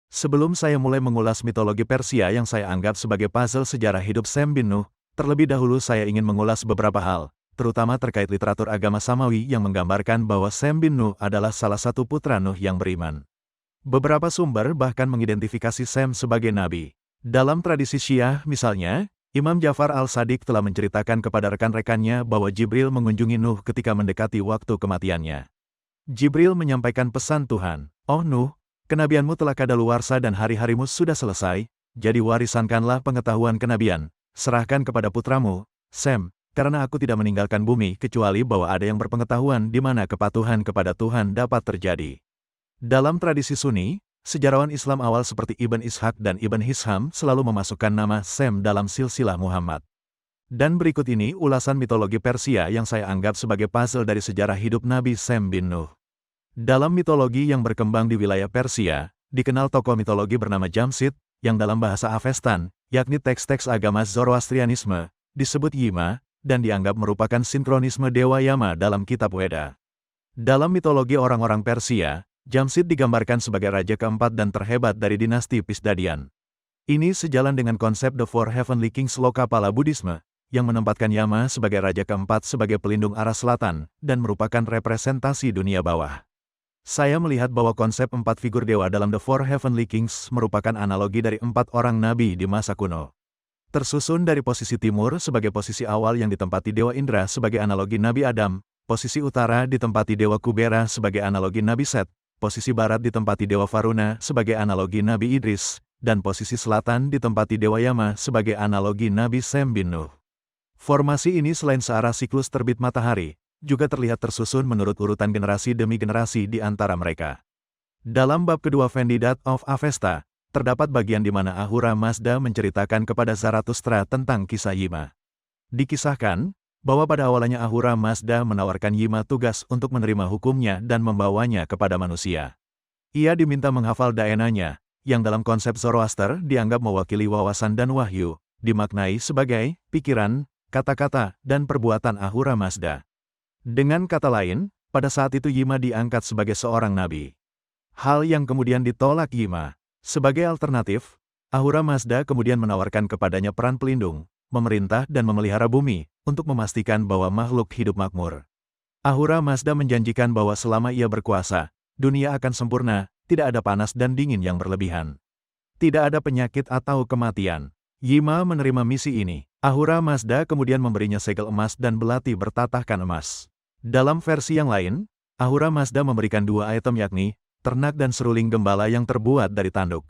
Sebelum saya mulai mengulas mitologi Persia yang saya anggap sebagai puzzle sejarah hidup Sem bin Nuh, terlebih dahulu saya ingin mengulas beberapa hal, terutama terkait literatur agama Samawi yang menggambarkan bahwa Sem bin Nuh adalah salah satu putra Nuh yang beriman. Beberapa sumber bahkan mengidentifikasi Sem sebagai nabi. Dalam tradisi Syiah misalnya, Imam Ja'far al-Shadiq telah menceritakan kepada rekan-rekannya bahwa Jibril mengunjungi Nuh ketika mendekati waktu kematiannya. Jibril menyampaikan pesan Tuhan, "Oh Nuh, kenabianmu telah kadaluarsa dan hari-harimu sudah selesai, jadi warisankanlah pengetahuan kenabian, serahkan kepada putramu, Sem, karena aku tidak meninggalkan bumi kecuali bahwa ada yang berpengetahuan di mana kepatuhan kepada Tuhan dapat terjadi." Dalam tradisi Sunni, sejarawan Islam awal seperti Ibn Ishaq dan Ibn Hisham selalu memasukkan nama Sem dalam silsilah Muhammad. Dan berikut ini ulasan mitologi Persia yang saya anggap sebagai puzzle dari sejarah hidup Nabi Sem bin Nuh. Dalam mitologi yang berkembang di wilayah Persia, dikenal tokoh mitologi bernama Jamshid, yang dalam bahasa Avestan, yakni teks-teks agama Zoroastrianisme, disebut Yima, dan dianggap merupakan sinkronisme Dewa Yama dalam kitab Weda. Dalam mitologi orang-orang Persia, Jamshid digambarkan sebagai raja keempat dan terhebat dari dinasti Pisdadian. Ini sejalan dengan konsep The Four Heavenly Kings Lokapala Buddhisme, yang menempatkan Yama sebagai raja keempat sebagai pelindung arah selatan, dan merupakan representasi dunia bawah. Saya melihat bahwa konsep empat figur dewa dalam The Four Heavenly Kings merupakan analogi dari empat orang nabi di masa kuno. Tersusun dari posisi timur sebagai posisi awal yang ditempati Dewa Indra sebagai analogi Nabi Adam, posisi utara ditempati Dewa Kubera sebagai analogi Nabi Set, posisi barat ditempati Dewa Varuna sebagai analogi Nabi Idris, dan posisi selatan ditempati Dewa Yama sebagai analogi Nabi Sem bin Nuh. Formasi ini selain searah siklus terbit matahari, juga terlihat tersusun menurut urutan generasi demi generasi di antara mereka. Dalam bab kedua Vendidat of Avesta, terdapat bagian di mana Ahura Mazda menceritakan kepada Zarathustra tentang kisah Yima. Dikisahkan, bahwa pada awalnya Ahura Mazda menawarkan Yima tugas untuk menerima hukumnya dan membawanya kepada manusia. Ia diminta menghafal daenanya, yang dalam konsep Zoroaster dianggap mewakili wawasan dan wahyu, dimaknai sebagai pikiran, kata-kata, dan perbuatan Ahura Mazda. Dengan kata lain, pada saat itu Yima diangkat sebagai seorang nabi. Hal yang kemudian ditolak Yima. Sebagai alternatif, Ahura Mazda kemudian menawarkan kepadanya peran pelindung, memerintah dan memelihara bumi, untuk memastikan bahwa makhluk hidup makmur. Ahura Mazda menjanjikan bahwa selama ia berkuasa, dunia akan sempurna, tidak ada panas dan dingin yang berlebihan. Tidak ada penyakit atau kematian. Yima menerima misi ini. Ahura Mazda kemudian memberinya segel emas dan belati bertatahkan emas. Dalam versi yang lain, Ahura Mazda memberikan dua item yakni, ternak dan seruling gembala yang terbuat dari tanduk.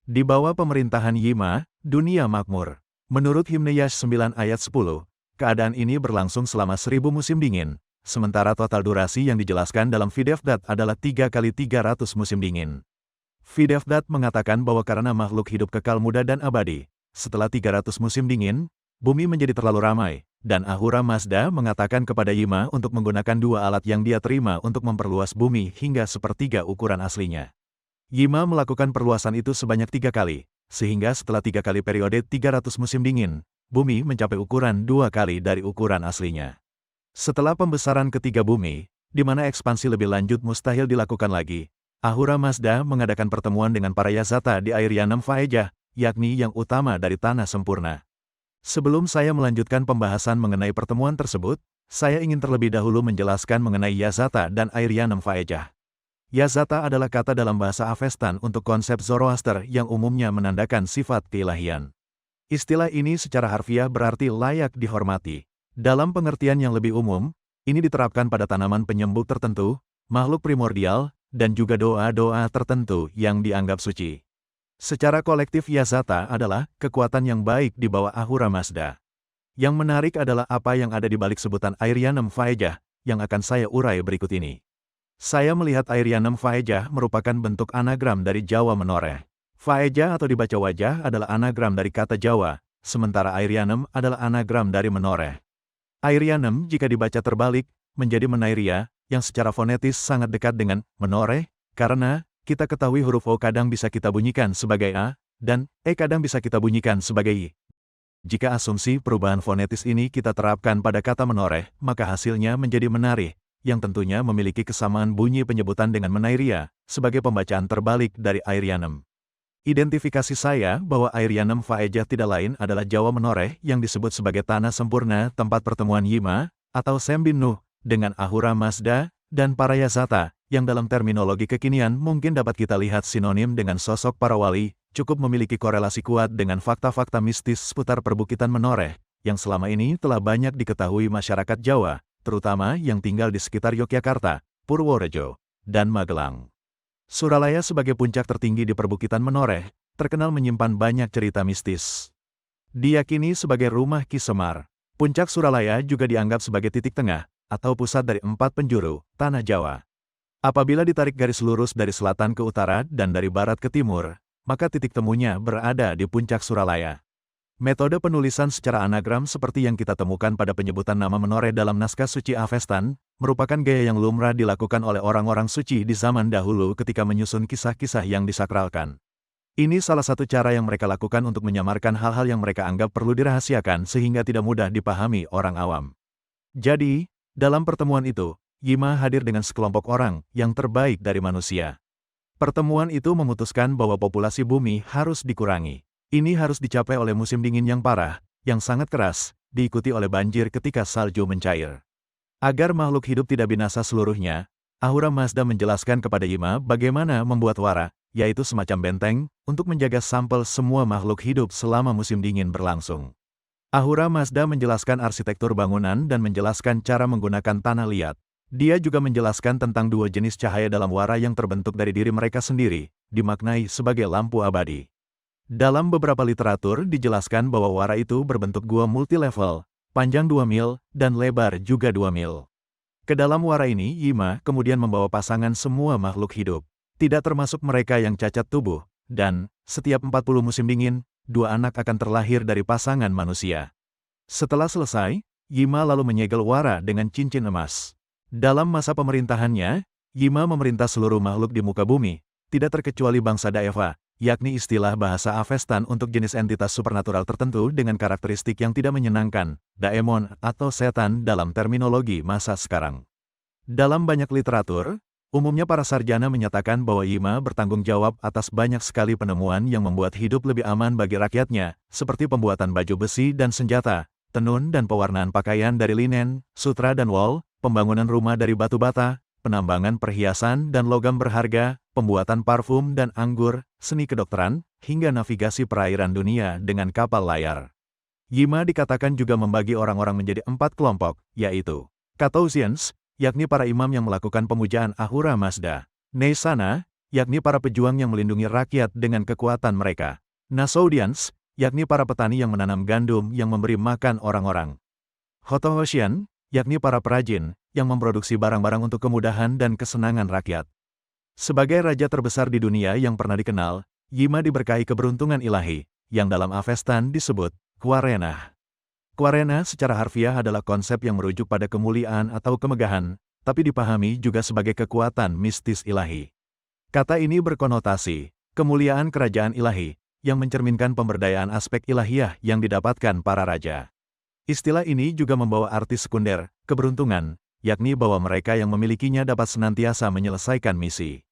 Di bawah pemerintahan Yima, dunia makmur. Menurut Himne Yash 9 ayat 10, keadaan ini berlangsung selama 1000 musim dingin, sementara total durasi yang dijelaskan dalam Videvdat adalah 3 kali 300 musim dingin. Videvdat mengatakan bahwa karena makhluk hidup kekal muda dan abadi, setelah 300 musim dingin, bumi menjadi terlalu ramai, dan Ahura Mazda mengatakan kepada Yima untuk menggunakan dua alat yang dia terima untuk memperluas bumi hingga sepertiga ukuran aslinya. Yima melakukan perluasan itu sebanyak 3 kali, sehingga setelah 3 kali periode 300 musim dingin, bumi mencapai ukuran 2 kali dari ukuran aslinya. Setelah pembesaran ketiga bumi, di mana ekspansi lebih lanjut mustahil dilakukan lagi, Ahura Mazda mengadakan pertemuan dengan para Yazata di air Yanam Faejah, yakni yang utama dari tanah sempurna. Sebelum saya melanjutkan pembahasan mengenai pertemuan tersebut, saya ingin terlebih dahulu menjelaskan mengenai Yazata dan air Yanam Faejah. Yazata adalah kata dalam bahasa Avestan untuk konsep Zoroaster yang umumnya menandakan sifat keilahian. Istilah ini secara harfiah berarti layak dihormati. Dalam pengertian yang lebih umum, ini diterapkan pada tanaman penyembuh tertentu, makhluk primordial, dan juga doa-doa tertentu yang dianggap suci. Secara kolektif Yazata adalah kekuatan yang baik di bawah Ahura Mazda. Yang menarik adalah apa yang ada di balik sebutan air Yanam Faejah, yang akan saya urai berikut ini. Saya melihat air Yanam Faejah merupakan bentuk anagram dari Jawa Menoreh. Faejah atau dibaca wajah adalah anagram dari kata Jawa, sementara air Yanam adalah anagram dari Menoreh. Air Yanam jika dibaca terbalik, menjadi Menairia, yang secara fonetis sangat dekat dengan Menoreh, karena kita ketahui huruf O kadang bisa kita bunyikan sebagai A, dan E kadang bisa kita bunyikan sebagai I. Jika asumsi perubahan fonetis ini kita terapkan pada kata Menoreh, maka hasilnya menjadi Menari, yang tentunya memiliki kesamaan bunyi penyebutan dengan Menairia, sebagai pembacaan terbalik dari air Yanam. Identifikasi saya bahwa air Yanem Faedah tidak lain adalah Jawa Menoreh yang disebut sebagai tanah sempurna tempat pertemuan Yima, atau Sembin Nuh, dengan Ahura Mazda, dan Parayasata, yang dalam terminologi kekinian mungkin dapat kita lihat sinonim dengan sosok para wali, cukup memiliki korelasi kuat dengan fakta-fakta mistis seputar perbukitan Menoreh, yang selama ini telah banyak diketahui masyarakat Jawa, terutama yang tinggal di sekitar Yogyakarta, Purworejo, dan Magelang. Suralaya sebagai puncak tertinggi di perbukitan Menoreh, terkenal menyimpan banyak cerita mistis. Diyakini sebagai rumah Ki Semar, puncak Suralaya juga dianggap sebagai titik tengah, atau pusat dari 4 penjuru, tanah Jawa. Apabila ditarik garis lurus dari selatan ke utara dan dari barat ke timur, maka titik temunya berada di puncak Suralaya. Metode penulisan secara anagram seperti yang kita temukan pada penyebutan nama Menoreh dalam naskah suci Avestan, merupakan gaya yang lumrah dilakukan oleh orang-orang suci di zaman dahulu ketika menyusun kisah-kisah yang disakralkan. Ini salah satu cara yang mereka lakukan untuk menyamarkan hal-hal yang mereka anggap perlu dirahasiakan sehingga tidak mudah dipahami orang awam. Jadi, dalam pertemuan itu, Yima hadir dengan sekelompok orang yang terbaik dari manusia. Pertemuan itu memutuskan bahwa populasi bumi harus dikurangi. Ini harus dicapai oleh musim dingin yang parah, yang sangat keras, diikuti oleh banjir ketika salju mencair. Agar makhluk hidup tidak binasa seluruhnya, Ahura Mazda menjelaskan kepada Yima bagaimana membuat wara, yaitu semacam benteng, untuk menjaga sampel semua makhluk hidup selama musim dingin berlangsung. Ahura Mazda menjelaskan arsitektur bangunan dan menjelaskan cara menggunakan tanah liat. Dia juga menjelaskan tentang 2 jenis cahaya dalam wara yang terbentuk dari diri mereka sendiri, dimaknai sebagai lampu abadi. Dalam beberapa literatur dijelaskan bahwa wara itu berbentuk gua multilevel, panjang 2 mil, dan lebar juga 2 mil. Ke dalam wara ini Yima kemudian membawa pasangan semua makhluk hidup, tidak termasuk mereka yang cacat tubuh, dan, setiap 40 musim dingin, 2 anak akan terlahir dari pasangan manusia. Setelah selesai, Yima lalu menyegel wara dengan cincin emas. Dalam masa pemerintahannya, Yima memerintah seluruh makhluk di muka bumi, tidak terkecuali bangsa Daeva, yakni istilah bahasa Avestan untuk jenis entitas supernatural tertentu dengan karakteristik yang tidak menyenangkan, daemon atau setan dalam terminologi masa sekarang. Dalam banyak literatur, umumnya para sarjana menyatakan bahwa Yima bertanggung jawab atas banyak sekali penemuan yang membuat hidup lebih aman bagi rakyatnya, seperti pembuatan baju besi dan senjata, tenun dan pewarnaan pakaian dari linen, sutra dan wol, pembangunan rumah dari batu bata, penambangan perhiasan dan logam berharga, pembuatan parfum dan anggur, seni kedokteran, hingga navigasi perairan dunia dengan kapal layar. Yima dikatakan juga membagi orang-orang menjadi 4 kelompok, yaitu Katousians, yakni para imam yang melakukan pemujaan Ahura Mazda; Neisana, yakni para pejuang yang melindungi rakyat dengan kekuatan mereka; Nasoudians, yakni para petani yang menanam gandum yang memberi makan orang-orang; Hotohoshian, yakni para perajin, yang memproduksi barang-barang untuk kemudahan dan kesenangan rakyat. Sebagai raja terbesar di dunia yang pernah dikenal, Yima diberkahi keberuntungan ilahi, yang dalam Avestan disebut Kuarena. Kuarena secara harfiah adalah konsep yang merujuk pada kemuliaan atau kemegahan, tapi dipahami juga sebagai kekuatan mistis ilahi. Kata ini berkonotasi kemuliaan kerajaan ilahi, yang mencerminkan pemberdayaan aspek ilahiyah yang didapatkan para raja. Istilah ini juga membawa arti sekunder, keberuntungan, yakni bahwa mereka yang memilikinya dapat senantiasa menyelesaikan misi.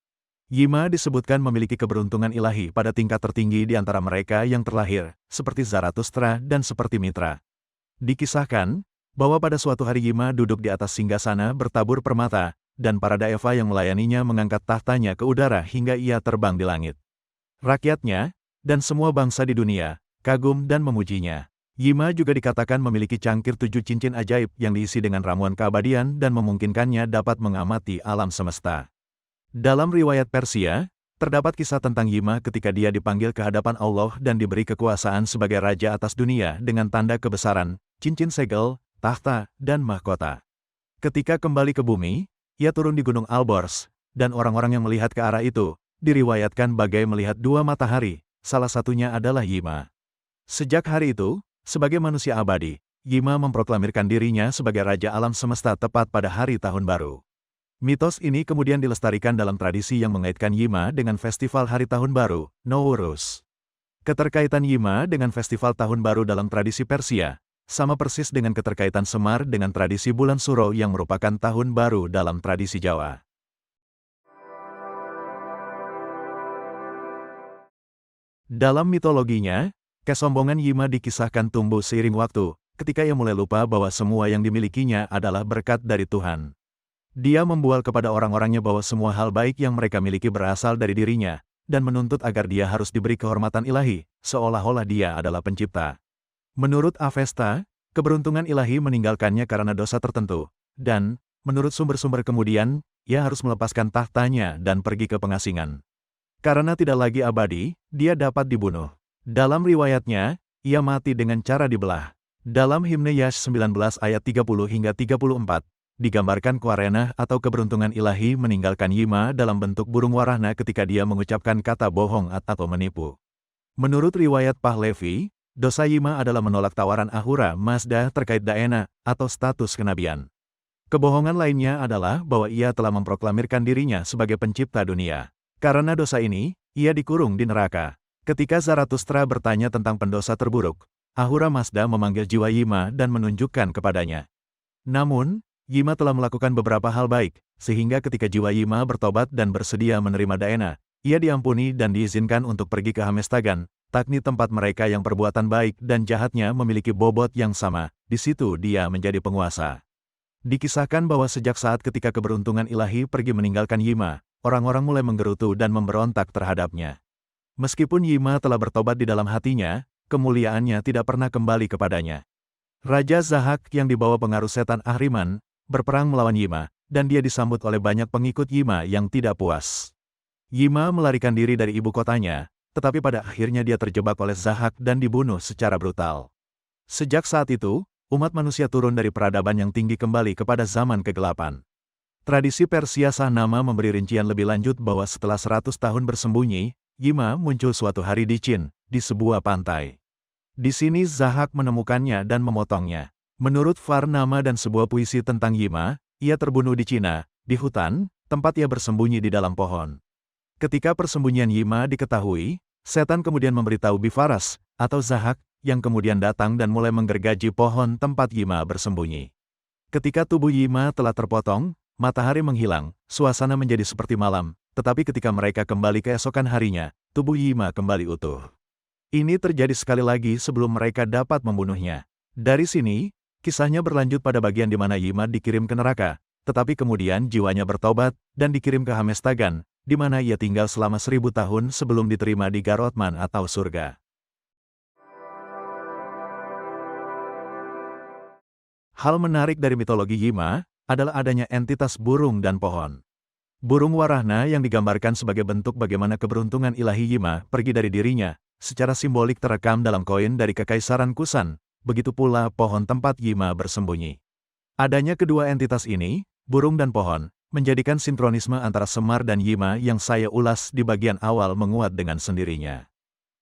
Yima disebutkan memiliki keberuntungan ilahi pada tingkat tertinggi di antara mereka yang terlahir, seperti Zarathustra dan seperti Mitra. Dikisahkan bahwa pada suatu hari Yima duduk di atas singgasana bertabur permata, dan para Daeva yang melayaninya mengangkat tahtanya ke udara hingga ia terbang di langit. Rakyatnya, dan semua bangsa di dunia, kagum dan memujinya. Yima juga dikatakan memiliki cangkir 7 cincin ajaib yang diisi dengan ramuan keabadian dan memungkinkannya dapat mengamati alam semesta. Dalam riwayat Persia, terdapat kisah tentang Yima ketika dia dipanggil ke hadapan Allah dan diberi kekuasaan sebagai raja atas dunia dengan tanda kebesaran, cincin segel, tahta, dan mahkota. Ketika kembali ke bumi, ia turun di Gunung Alborz, dan orang-orang yang melihat ke arah itu, diriwayatkan bagai melihat 2 matahari, salah satunya adalah Yima. Sejak hari itu, sebagai manusia abadi, Yima memproklamirkan dirinya sebagai raja alam semesta tepat pada hari tahun baru. Mitos ini kemudian dilestarikan dalam tradisi yang mengaitkan Yima dengan festival hari tahun baru, Nowruz. Keterkaitan Yima dengan festival tahun baru dalam tradisi Persia, sama persis dengan keterkaitan Semar dengan tradisi bulan Suro yang merupakan tahun baru dalam tradisi Jawa. Dalam mitologinya, kesombongan Yima dikisahkan tumbuh seiring waktu, ketika ia mulai lupa bahwa semua yang dimilikinya adalah berkat dari Tuhan. Dia membual kepada orang-orangnya bahwa semua hal baik yang mereka miliki berasal dari dirinya, dan menuntut agar dia harus diberi kehormatan ilahi, seolah-olah dia adalah pencipta. Menurut Avesta, keberuntungan ilahi meninggalkannya karena dosa tertentu, dan, menurut sumber-sumber kemudian, ia harus melepaskan tahtanya dan pergi ke pengasingan. Karena tidak lagi abadi, dia dapat dibunuh. Dalam riwayatnya, ia mati dengan cara dibelah. Dalam himne Yash 19 ayat 30 hingga 34, digambarkan kuarenah atau keberuntungan ilahi meninggalkan Yima dalam bentuk burung warahna ketika dia mengucapkan kata bohong atau menipu. Menurut riwayat Pahlavi, dosa Yima adalah menolak tawaran Ahura Mazda terkait Daena atau status kenabian. Kebohongan lainnya adalah bahwa ia telah memproklamirkan dirinya sebagai pencipta dunia. Karena dosa ini, ia dikurung di neraka. Ketika Zarathustra bertanya tentang pendosa terburuk, Ahura Mazda memanggil jiwa Yima dan menunjukkan kepadanya. Namun, Yima telah melakukan beberapa hal baik, sehingga ketika jiwa Yima bertobat dan bersedia menerima Daena, ia diampuni dan diizinkan untuk pergi ke Hamestagan, Takni tempat mereka yang perbuatan baik dan jahatnya memiliki bobot yang sama. Di situ dia menjadi penguasa. Dikisahkan bahwa sejak saat ketika keberuntungan ilahi pergi meninggalkan Yima, orang-orang mulai menggerutu dan memberontak terhadapnya. Meskipun Yima telah bertobat di dalam hatinya, kemuliaannya tidak pernah kembali kepadanya. Raja Zahak yang dibawa pengaruh setan Ahriman, berperang melawan Yima, dan dia disambut oleh banyak pengikut Yima yang tidak puas. Yima melarikan diri dari ibu kotanya, tetapi pada akhirnya dia terjebak oleh Zahak dan dibunuh secara brutal. Sejak saat itu, umat manusia turun dari peradaban yang tinggi kembali kepada zaman kegelapan. Tradisi Persia Shahnama memberi rincian lebih lanjut bahwa setelah 100 tahun bersembunyi, Yima muncul suatu hari di Qin, di sebuah pantai. Di sini Zahak menemukannya dan memotongnya. Menurut Varnama dan sebuah puisi tentang Yima, ia terbunuh di Cina, di hutan, tempat ia bersembunyi di dalam pohon. Ketika persembunyian Yima diketahui, setan kemudian memberitahu Bifaras, atau Zahak, yang kemudian datang dan mulai menggergaji pohon tempat Yima bersembunyi. Ketika tubuh Yima telah terpotong, matahari menghilang, suasana menjadi seperti malam, tetapi ketika mereka kembali keesokan harinya, tubuh Yima kembali utuh. Ini terjadi sekali lagi sebelum mereka dapat membunuhnya. Dari sini, kisahnya berlanjut pada bagian di mana Yima dikirim ke neraka, tetapi kemudian jiwanya bertobat dan dikirim ke Hamestagan, di mana ia tinggal selama 1000 tahun sebelum diterima di Garotman atau surga. Hal menarik dari mitologi Yima adalah adanya entitas burung dan pohon. Burung warahna yang digambarkan sebagai bentuk bagaimana keberuntungan ilahi Yima pergi dari dirinya, secara simbolik terekam dalam koin dari Kekaisaran Kusan, begitu pula pohon tempat Yima bersembunyi. Adanya kedua entitas ini, burung dan pohon, menjadikan sinkronisme antara Semar dan Yima yang saya ulas di bagian awal menguat dengan sendirinya.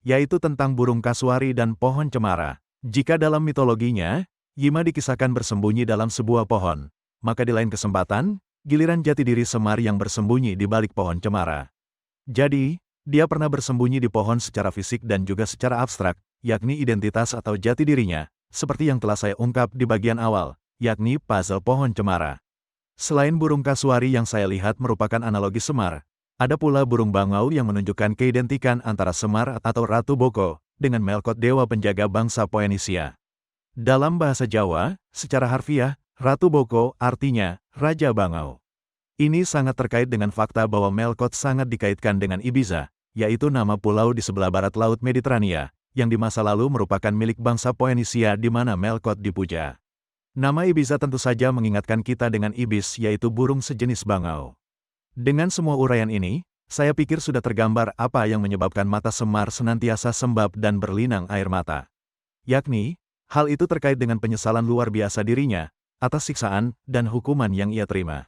Yaitu tentang burung kasuari dan pohon cemara. Jika dalam mitologinya, Yima dikisahkan bersembunyi dalam sebuah pohon, maka di lain kesempatan, giliran jati diri Semar yang bersembunyi di balik pohon cemara. Jadi, dia pernah bersembunyi di pohon secara fisik dan juga secara abstrak, yakni identitas atau jati dirinya, seperti yang telah saya ungkap di bagian awal, yakni puzzle pohon cemara. Selain burung kasuari yang saya lihat merupakan analogi Semar, ada pula burung bangau yang menunjukkan keidentikan antara Semar atau Ratu Boko, dengan Melkot dewa penjaga bangsa Poenisia. Dalam bahasa Jawa, secara harfiah, Ratu Boko artinya Raja Bangau. Ini sangat terkait dengan fakta bahwa Melkot sangat dikaitkan dengan Ibiza, yaitu nama pulau di sebelah barat Laut Mediterania, yang di masa lalu merupakan milik bangsa Poenisia di mana Melkot dipuja. Nama Ibiza tentu saja mengingatkan kita dengan ibis yaitu burung sejenis bangau. Dengan semua uraian ini, saya pikir sudah tergambar apa yang menyebabkan mata Semar senantiasa sembab dan berlinang air mata. Yakni, hal itu terkait dengan penyesalan luar biasa dirinya, atas siksaan dan hukuman yang ia terima.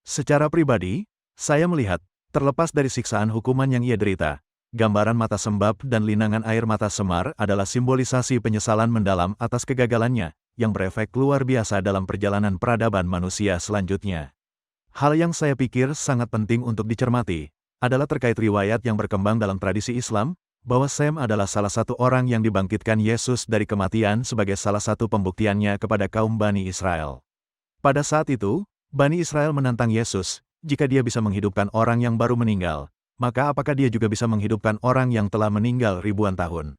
Secara pribadi, saya melihat, terlepas dari siksaan hukuman yang ia derita, gambaran mata sembab dan linangan air mata Semar adalah simbolisasi penyesalan mendalam atas kegagalannya, yang berefek luar biasa dalam perjalanan peradaban manusia selanjutnya. Hal yang saya pikir sangat penting untuk dicermati, adalah terkait riwayat yang berkembang dalam tradisi Islam, bahwa Sem adalah salah satu orang yang dibangkitkan Yesus dari kematian sebagai salah satu pembuktiannya kepada kaum Bani Israel. Pada saat itu, Bani Israel menantang Yesus, jika dia bisa menghidupkan orang yang baru meninggal, maka apakah dia juga bisa menghidupkan orang yang telah meninggal ribuan tahun?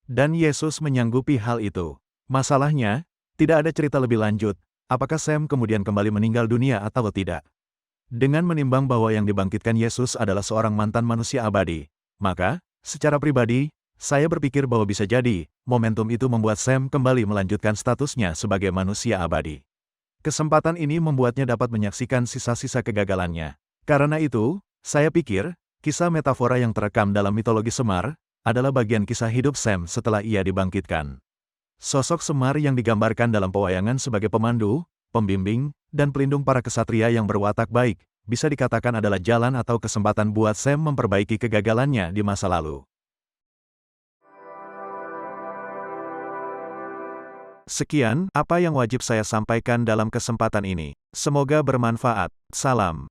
Dan Yesus menyanggupi hal itu. Masalahnya, tidak ada cerita lebih lanjut, apakah Sam kemudian kembali meninggal dunia atau tidak. Dengan menimbang bahwa yang dibangkitkan Yesus adalah seorang mantan manusia abadi, maka, secara pribadi, saya berpikir bahwa bisa jadi, momentum itu membuat Sam kembali melanjutkan statusnya sebagai manusia abadi. Kesempatan ini membuatnya dapat menyaksikan sisa-sisa kegagalannya. Karena itu, saya pikir, kisah metafora yang terekam dalam mitologi Semar, adalah bagian kisah hidup Sam setelah ia dibangkitkan. Sosok Semar yang digambarkan dalam pewayangan sebagai pemandu, pembimbing, dan pelindung para kesatria yang berwatak baik, bisa dikatakan adalah jalan atau kesempatan buat Sam memperbaiki kegagalannya di masa lalu. Sekian, apa yang wajib saya sampaikan dalam kesempatan ini. Semoga bermanfaat. Salam.